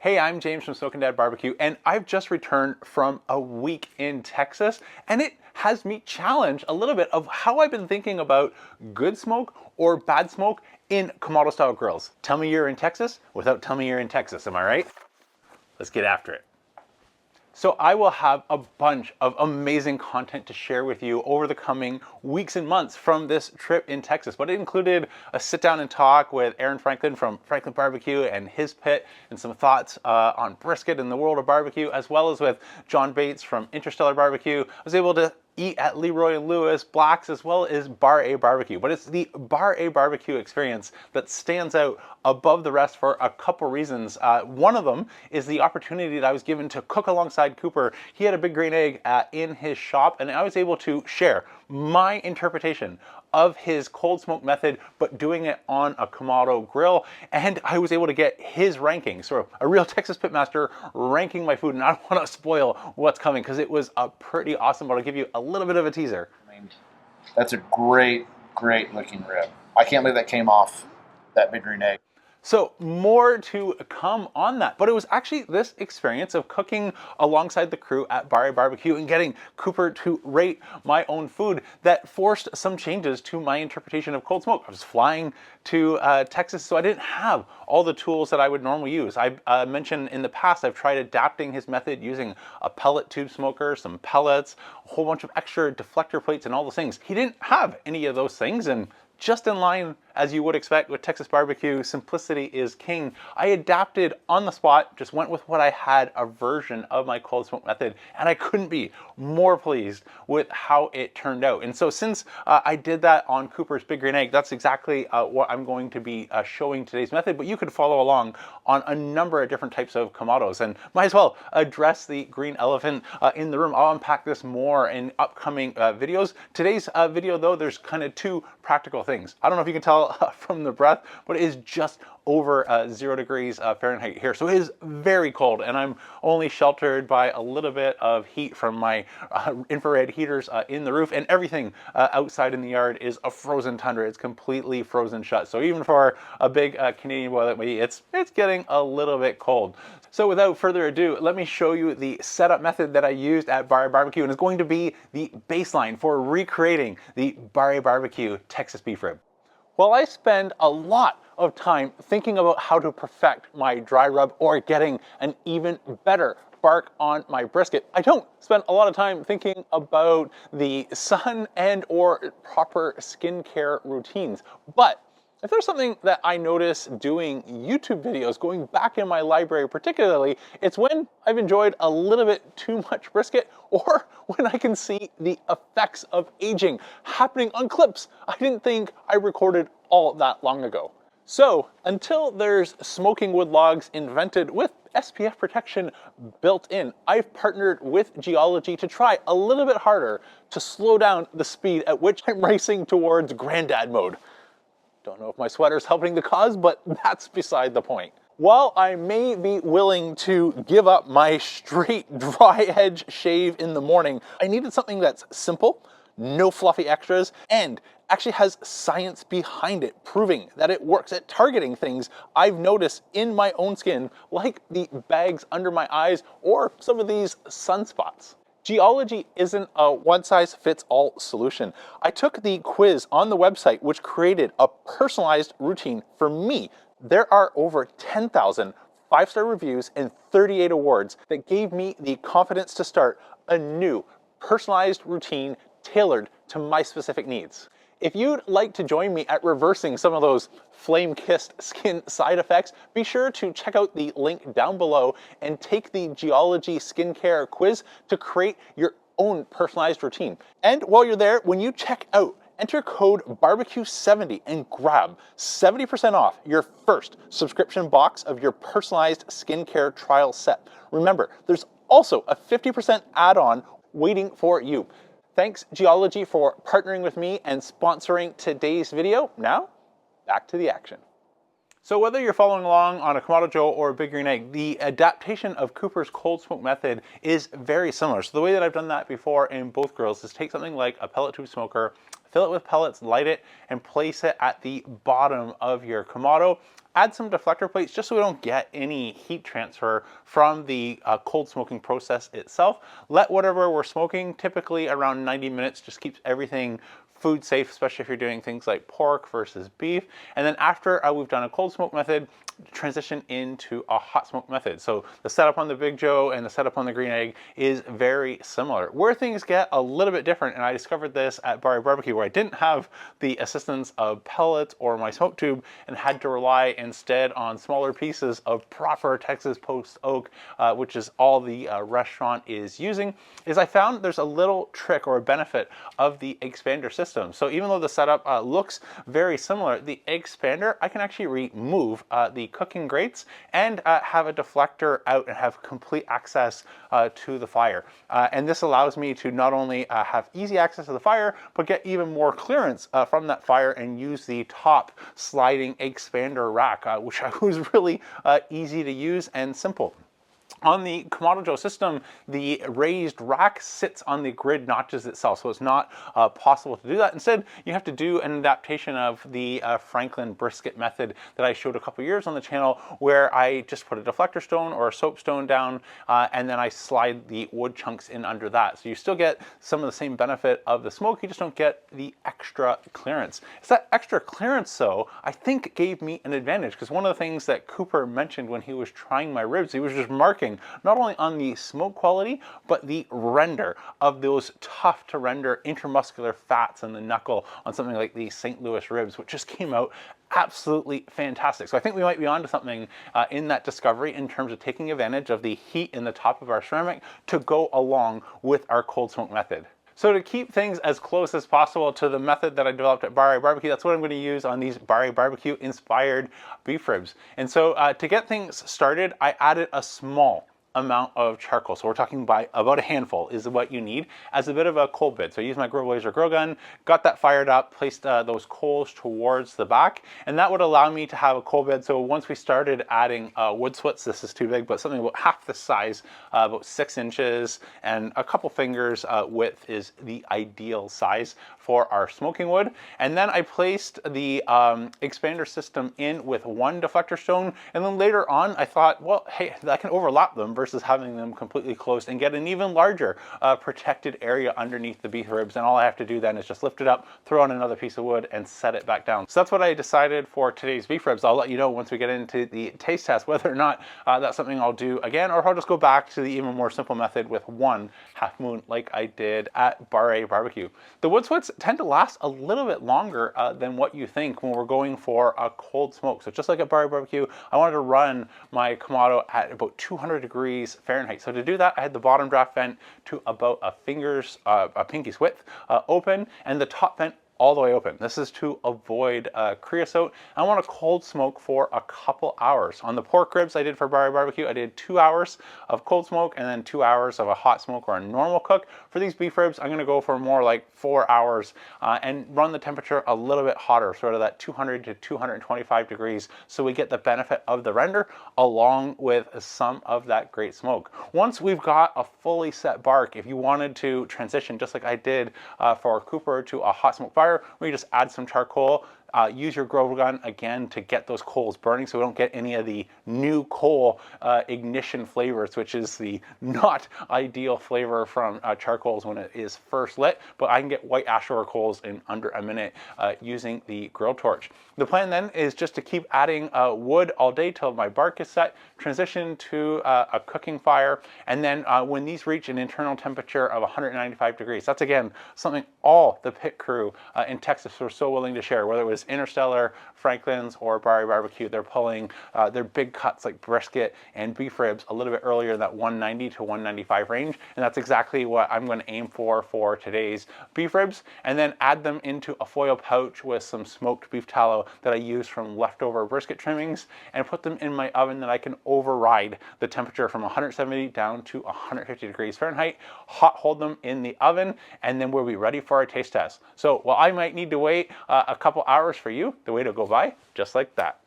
Hey, I'm James from Smoke and Dad Barbecue, and I've just returned from a week in Texas, and it has me challenged a little bit of how I've been thinking about good smoke or bad smoke in Kamado style grills. Tell me you're in Texas without telling me you're in Texas, am I right? Let's get after it. So I will have a bunch of amazing content to share with you over the coming weeks and months from this trip in Texas. But it included a sit down and talk with Aaron Franklin from Franklin Barbecue and his pit, and some thoughts on brisket in the world of barbecue, as well as with John Bates from Interstellar Barbecue. I was able to eat at Leroy and Lewis, Black's, as well as Bar-A-BBQ. But it's the Bar-A-BBQ experience that stands out above the rest for a couple reasons. One of them is the opportunity that I was given to cook alongside Cooper. He had a big green egg in his shop, and I was able to share my interpretation of his cold smoke method, but doing it on a Kamado grill. And I was able to get his ranking, sort of a real Texas pitmaster ranking my food. And I don't want to spoil what's coming because it was pretty awesome, but I'll give you a little bit of a teaser. That's a great looking rib. I can't believe that came off that big green egg. So more to come on that, but it was actually this experience of cooking alongside the crew at Bar-A-BBQ and getting Cooper to rate my own food that forced some changes to my interpretation of cold smoke. I was flying to Texas, so I didn't have all the tools that I would normally use. I mentioned in the past I've tried adapting his method using a pellet tube smoker, some pellets, a whole bunch of extra deflector plates and all those things. He didn't have any of those things, and just in line, as you would expect with Texas barbecue, simplicity is king. I adapted on the spot, just went with what I had, a version of my cold smoke method, and I couldn't be more pleased with how it turned out. And so since I did that on Cooper's Big Green Egg, that's exactly what I'm going to be showing today's method, but you could follow along on a number of different types of Kamados, and might as well address the green elephant in the room. I'll unpack this more in upcoming videos. Today's video, though, there's kind of two practical things. I don't know if you can tell from the breath, but it is just over 0 degrees Fahrenheit here. So it is very cold, and I'm only sheltered by a little bit of heat from my infrared heaters in the roof, and everything outside in the yard is a frozen tundra. It's completely frozen shut. So even for a big Canadian boy like me, it's getting a little bit cold. So without further ado, let me show you the setup method that I used at Bar-A-BBQ, and it's going to be the baseline for recreating the Bar-A-BBQ Texas beef rib. Well, I spend a lot of time thinking about how to perfect my dry rub or getting an even better bark on my brisket. I don't spend a lot of time thinking about the sun and or proper skincare routines. But if there's something that I notice doing YouTube videos, going back in my library particularly, it's when I've enjoyed a little bit too much brisket, or when I can see the effects of aging happening on clips I didn't think I recorded all that long ago. So until there's smoking wood logs invented with SPF protection built in, I've partnered with Geologie to try a little bit harder to slow down the speed at which I'm racing towards granddad mode. Don't know if my sweater's helping the cause, but that's beside the point. While I may be willing to give up my straight dry edge shave in the morning, I needed something that's simple, no fluffy extras, and actually has science behind it, proving that it works at targeting things I've noticed in my own skin, like the bags under my eyes or some of these sunspots. Geologie isn't a one-size-fits-all solution. I took the quiz on the website, which created a personalized routine for me. There are over 10,000 5-star reviews and 38 awards that gave me the confidence to start a new personalized routine tailored to my specific needs. If you'd like to join me at reversing some of those flame-kissed skin side effects, be sure to check out the link down below and take the Geologie skincare quiz to create your own personalized routine. And while you're there, when you check out, enter code BARBECUE70 and grab 70% off your first subscription box of your personalized skincare trial set. Remember, there's also a 50% add-on waiting for you. Thanks, Geologie, for partnering with me and sponsoring today's video. Now, back to the action. So whether you're following along on a Kamado Joe or a Big Green Egg, the adaptation of Cooper's cold smoke method is very similar. So the way that I've done that before in both grills is take something like a pellet tube smoker, fill it with pellets, light it, and place it at the bottom of your Kamado. add some deflector plates just so we don't get any heat transfer from the cold smoking process itself. Let whatever we're smoking, typically around 90 minutes, just keeps everything food safe, especially if you're doing things like pork versus beef. And then after we've done a cold smoke method, transition into a hot smoke method. So the setup on the Big Joe and the setup on the Green Egg is very similar. Where things get a little bit different, and I discovered this at Bar-A-BBQ, where I didn't have the assistance of pellets or my smoke tube and had to rely instead on smaller pieces of proper Texas post oak, which is all the restaurant is using, is I found there's a little trick or a benefit of the expander system. So even though the setup looks very similar, the expander, I can actually remove the cooking grates and have a deflector out and have complete access to the fire. And this allows me to not only have easy access to the fire, but get even more clearance from that fire and use the top sliding expander rack, which was really easy to use and simple. On the Kamado Joe system, the raised rack sits on the grid notches itself, so it's not possible to do that. Instead, you have to do an adaptation of the Franklin brisket method that I showed a couple years on the channel, where I just put a deflector stone or a soap stone down, and then I slide the wood chunks in under that. So you still get some of the same benefit of the smoke, you just don't get the extra clearance. It's that extra clearance, though, I think gave me an advantage, because one of the things that Cooper mentioned when he was trying my ribs, he was just marking not only on the smoke quality, but the render of those tough to render intermuscular fats in the knuckle on something like the St. Louis ribs, which just came out absolutely fantastic. So I think we might be onto something in that discovery in terms of taking advantage of the heat in the top of our ceramic to go along with our cold smoke method. So to keep things as close as possible to the method that I developed at Bar-A-BBQ, that's what I'm going to use on these Bar-A-BBQ inspired beef ribs. And so to get things started, I added a small amount of charcoal. So we're talking by about a handful is what you need as a bit of a coal bed. So I used my Grill Blazer grill gun, got that fired up, placed those coals towards the back, and that would allow me to have a coal bed. So once we started adding wood splits, this is too big, but something about half the size, about 6 inches and a couple fingers width is the ideal size for our smoking wood. And then I placed the expander system in with one deflector stone, and then later on I thought, well, hey, I can overlap them versus having them completely closed and get an even larger protected area underneath the beef ribs. And all I have to do then is just lift it up, throw on another piece of wood, and set it back down. So that's what I decided for today's beef ribs. I'll let you know once we get into the taste test whether or not that's something I'll do again, or if I'll just go back to the even more simple method with one half moon like I did at Bar-A-BBQ. The wood splits tend to last a little bit longer than what you think when we're going for a cold smoke. So just like at Bar-A-BBQ, I wanted to run my Kamado at about 200 degrees Fahrenheit. So to do that, I had the bottom draft vent to about a pinky's width open, and the top vent all the way open. This is to avoid creosote. I want to cold smoke for a couple hours. On the pork ribs I did for Bar-A-BBQ, I did 2 hours of cold smoke and then 2 hours of a hot smoke or a normal cook. For these beef ribs, I'm going to go for more like 4 hours and run the temperature a little bit hotter, sort of that 200 to 225 degrees, so we get the benefit of the render along with some of that great smoke. Once we've got a fully set bark, if you wanted to transition just like I did for Cooper to a hot smoke fire, where you just add some charcoal, use your grill gun again to get those coals burning so we don't get any of the new coal ignition flavors, which is the not ideal flavor from charcoals when it is first lit, but I can get white ash over coals in under a minute using the grill torch. The plan then is just to keep adding wood all day till my bark is set, transition to a cooking fire, and then when these reach an internal temperature of 195 degrees, that's again something all the pit crew in Texas were so willing to share, whether it was Interstellar, Franklin's, or Bar-A-BBQ. They're pulling their big cuts like brisket and beef ribs a little bit earlier in that 190 to 195 range, and that's exactly what I'm going to aim for today's beef ribs, and then add them into a foil pouch with some smoked beef tallow that I use from leftover brisket trimmings, and put them in my oven that I can override the temperature from 170 down to 150 degrees Fahrenheit, hot hold them in the oven, and then we'll be ready for our taste test. So while I might need to wait a couple hours for you, the way to go by just like that.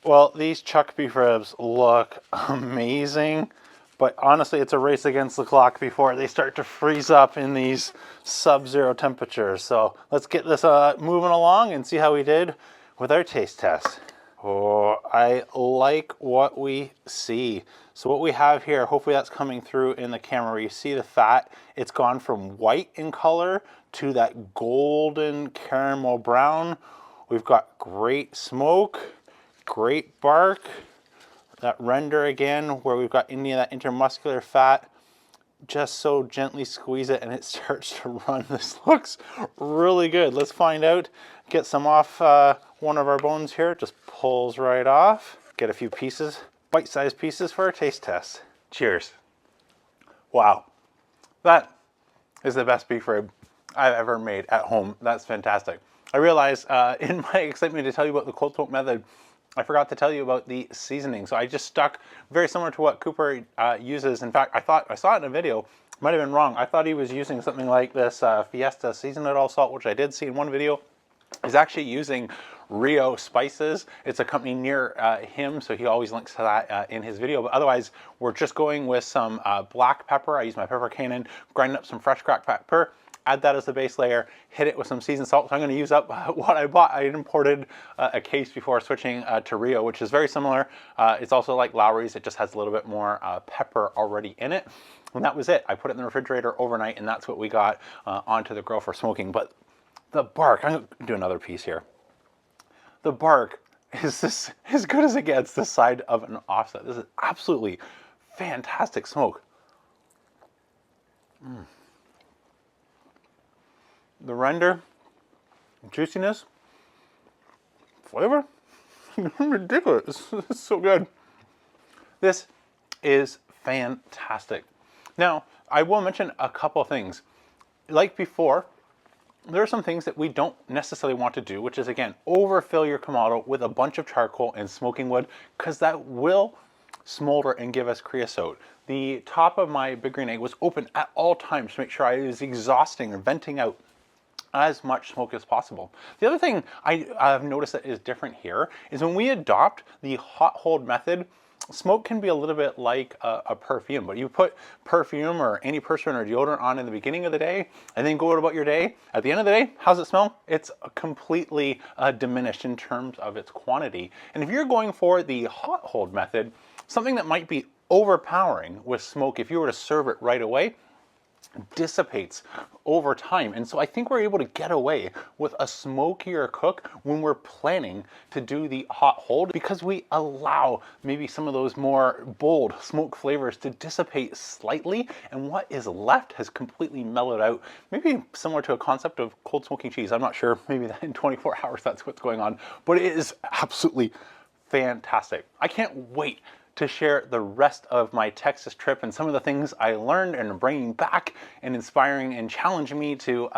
Well, these chuck beef ribs look amazing, but honestly it's a race against the clock before they start to freeze up in these sub-zero temperatures. So let's get this moving along and see how we did with our taste test. Oh, I like what we see. So what we have here, hopefully that's coming through in the camera. You see the fat, it's gone from white in color to that golden caramel brown. We've got great smoke, great bark, that render again where we've got any of that intermuscular fat. Just so gently squeeze it and it starts to run. This looks really good. Let's find out. Get some off one of our bones here. It just pulls right off. Get a few pieces, bite-sized pieces for a taste test. Cheers. Wow, that is the best beef rib I've ever made at home. That's fantastic. I realize in my excitement to tell you about the cold smoke method, I forgot to tell you about the seasoning. So I just stuck very similar to what Cooper uses. In fact, I saw it in a video, might have been wrong. I thought he was using something like this Fiesta Season It All salt, which I did see in one video. He's actually using Rio Spices. It's a company near him, so he always links to that in his video. But otherwise, we're just going with some black pepper. I use my pepper cannon, grind up some fresh cracked pepper, add that as the base layer, hit it with some seasoned salt. So I'm going to use up what I bought. I imported a case before switching to Rio, which is very similar. It's also like Lowry's. It just has a little bit more pepper already in it. And that was it. I put it in the refrigerator overnight, and that's what we got onto the grill for smoking. But the bark, I'm going to do another piece here. The bark is this as good as it gets this side of an offset. This is absolutely fantastic smoke. The render, juiciness, flavor, ridiculous. It's so good. This is fantastic. Now, I will mention a couple of things. Like before, there are some things that we don't necessarily want to do, which is, again, overfill your Kamado with a bunch of charcoal and smoking wood, because that will smolder and give us creosote. The top of my big green egg was open at all times to make sure I was exhausting or venting out as much smoke as possible. The other thing I've noticed that is different here is when we adopt the hot hold method, smoke can be a little bit like a perfume, but you put perfume or antiperspirant or deodorant on in the beginning of the day and then go about your day. At the end of the day, how's it smell? It's completely diminished in terms of its quantity. And if you're going for the hot hold method, something that might be overpowering with smoke, if you were to serve it right away, dissipates over time. And so I think we're able to get away with a smokier cook when we're planning to do the hot hold, because we allow maybe some of those more bold smoke flavors to dissipate slightly, and what is left has completely mellowed out. Maybe similar to a concept of cold smoking cheese. I'm not sure, maybe that in 24 hours that's what's going on, but it is absolutely fantastic. I can't wait to share the rest of my Texas trip and some of the things I learned and are bringing back and inspiring and challenging me to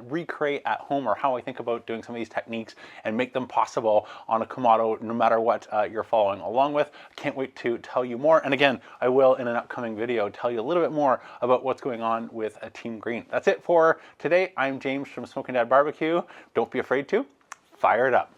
recreate at home, or how I think about doing some of these techniques and make them possible on a Kamado, no matter what you're following along with. Can't wait to tell you more. And again, I will in an upcoming video tell you a little bit more about what's going on with Team Green. That's it for today. I'm James from Smoking Dad Barbecue. Don't be afraid to fire it up.